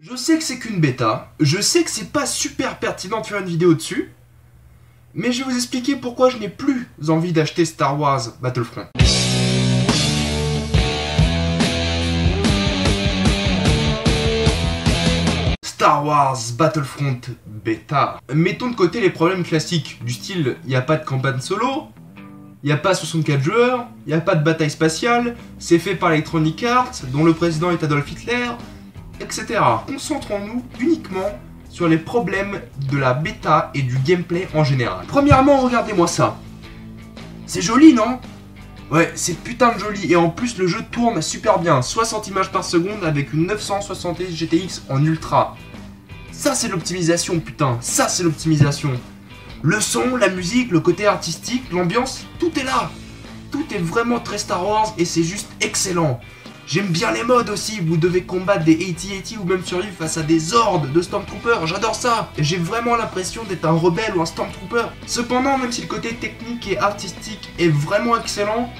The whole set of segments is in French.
Je sais que c'est qu'une bêta, je sais que c'est pas super pertinent de faire une vidéo dessus, mais je vais vous expliquer pourquoi je n'ai plus envie d'acheter Star Wars Battlefront. Star Wars Battlefront bêta. Mettons de côté les problèmes classiques, du style, il n'y a pas de campagne solo, il n'y a pas 64 joueurs, il n'y a pas de bataille spatiale, c'est fait par Electronic Arts, dont le président est Adolf Hitler, etc. Concentrons-nous uniquement sur les problèmes de la bêta et du gameplay en général. Premièrement, regardez-moi ça. C'est joli, non? Ouais, c'est putain de joli, et en plus le jeu tourne super bien, 60 images par seconde avec une 970 GTX en ultra. Ça c'est l'optimisation, putain, ça c'est l'optimisation. Le son, la musique, le côté artistique, l'ambiance, tout est là. Tout est vraiment très Star Wars et c'est juste excellent. J'aime bien les modes aussi, vous devez combattre des AT-AT ou même survivre face à des hordes de Stormtroopers, j'adore ça. J'ai vraiment l'impression d'être un rebelle ou un Stormtrooper. Cependant, même si le côté technique et artistique est vraiment excellent,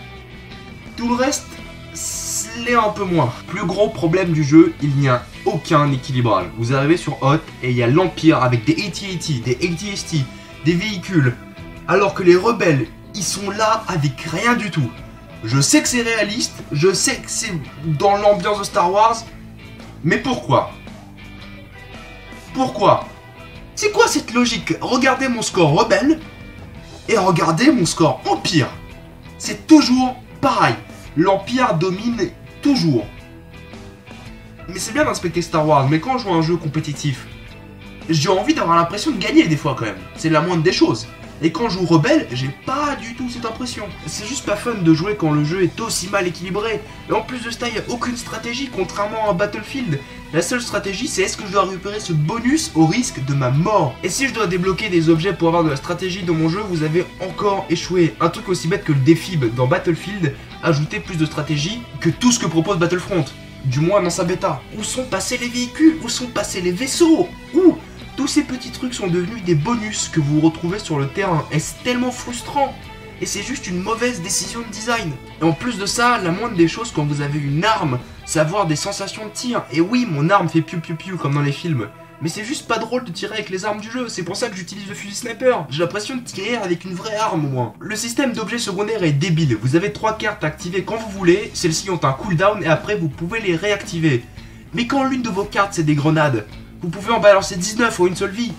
tout le reste, l'est un peu moins. Plus gros problème du jeu, il n'y a aucun équilibrage. Vous arrivez sur Hoth et il y a l'Empire avec des AT-AT, des AT-ST, des véhicules, alors que les rebelles, ils sont là avec rien du tout. Je sais que c'est réaliste, je sais que c'est dans l'ambiance de Star Wars, mais pourquoi? Pourquoi? C'est quoi cette logique? Regardez mon score rebelle et regardez mon score Empire. C'est toujours pareil. L'Empire domine toujours. Mais c'est bien d'inspecter Star Wars, mais quand je joue à un jeu compétitif, j'ai envie d'avoir l'impression de gagner des fois quand même. C'est la moindre des choses. Et quand je joue rebelle, j'ai pas du tout cette impression. C'est juste pas fun de jouer quand le jeu est aussi mal équilibré. Et en plus de ça, il n'y a aucune stratégie, contrairement à Battlefield. La seule stratégie, c'est est-ce que je dois récupérer ce bonus au risque de ma mort. Et si je dois débloquer des objets pour avoir de la stratégie dans mon jeu, vous avez encore échoué. Un truc aussi bête que le défib dans Battlefield, ajouter plus de stratégie que tout ce que propose Battlefront. Du moins dans sa bêta. Où sont passés les véhicules? Où sont passés les vaisseaux? Où? Tous ces petits trucs sont devenus des bonus que vous retrouvez sur le terrain, et c'est tellement frustrant. Et c'est juste une mauvaise décision de design. Et en plus de ça, la moindre des choses quand vous avez une arme, c'est avoir des sensations de tir. Et oui, mon arme fait piou piou piou comme dans les films, mais c'est juste pas drôle de tirer avec les armes du jeu, c'est pour ça que j'utilise le fusil sniper. J'ai l'impression de tirer avec une vraie arme au moins. Le système d'objets secondaires est débile, vous avez 3 cartes activées quand vous voulez, celles-ci ont un cooldown et après vous pouvez les réactiver. Mais quand l'une de vos cartes c'est des grenades, vous pouvez en balancer 19 en une seule vie.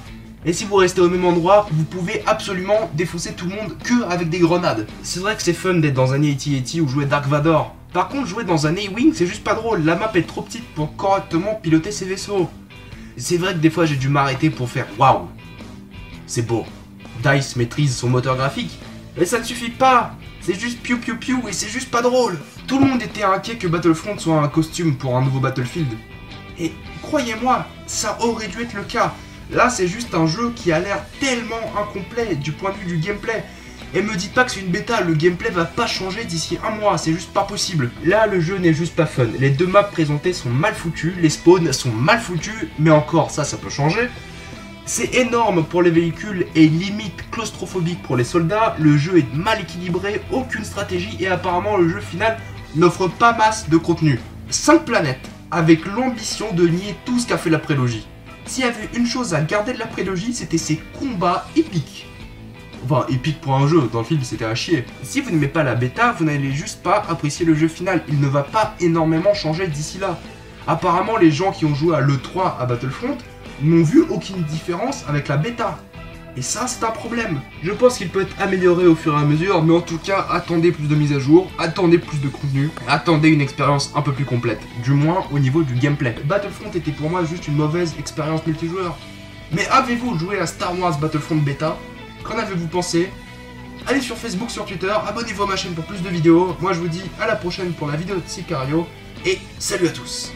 Et si vous restez au même endroit, vous pouvez absolument défausser tout le monde que avec des grenades. C'est vrai que c'est fun d'être dans un AT-AT ou jouer Dark Vador. Par contre, jouer dans un A-Wing, c'est juste pas drôle. La map est trop petite pour correctement piloter ses vaisseaux. C'est vrai que des fois, j'ai dû m'arrêter pour faire waouh, c'est beau. DICE maîtrise son moteur graphique. Mais ça ne suffit pas. C'est juste piou piou piou et c'est juste pas drôle. Tout le monde était inquiet que Battlefront soit un costume pour un nouveau Battlefield. Et croyez-moi, ça aurait dû être le cas. Là, c'est juste un jeu qui a l'air tellement incomplet du point de vue du gameplay. Et me dites pas que c'est une bêta, le gameplay va pas changer d'ici un mois, c'est juste pas possible. Là, le jeu n'est juste pas fun. Les deux maps présentées sont mal foutues, les spawns sont mal foutus, mais encore, ça peut changer. C'est énorme pour les véhicules et limite claustrophobique pour les soldats. Le jeu est mal équilibré, aucune stratégie et apparemment le jeu final n'offre pas masse de contenu. 5 planètes, avec l'ambition de nier tout ce qu'a fait la prélogie. S'il y avait une chose à garder de la prélogie, c'était ses combats épiques. Enfin, épique pour un jeu, dans le film c'était à chier. Si vous n'aimez pas la bêta, vous n'allez juste pas apprécier le jeu final. Il ne va pas énormément changer d'ici là. Apparemment, les gens qui ont joué à l'E3 à Battlefront n'ont vu aucune différence avec la bêta. Et ça, c'est un problème. Je pense qu'il peut être amélioré au fur et à mesure, mais en tout cas, attendez plus de mises à jour, attendez plus de contenu, attendez une expérience un peu plus complète, du moins au niveau du gameplay. Battlefront était pour moi juste une mauvaise expérience multijoueur. Mais avez-vous joué à Star Wars Battlefront Beta? Qu'en avez-vous pensé? Allez sur Facebook, sur Twitter, abonnez-vous à ma chaîne pour plus de vidéos. Moi je vous dis à la prochaine pour la vidéo de Sicario, et salut à tous.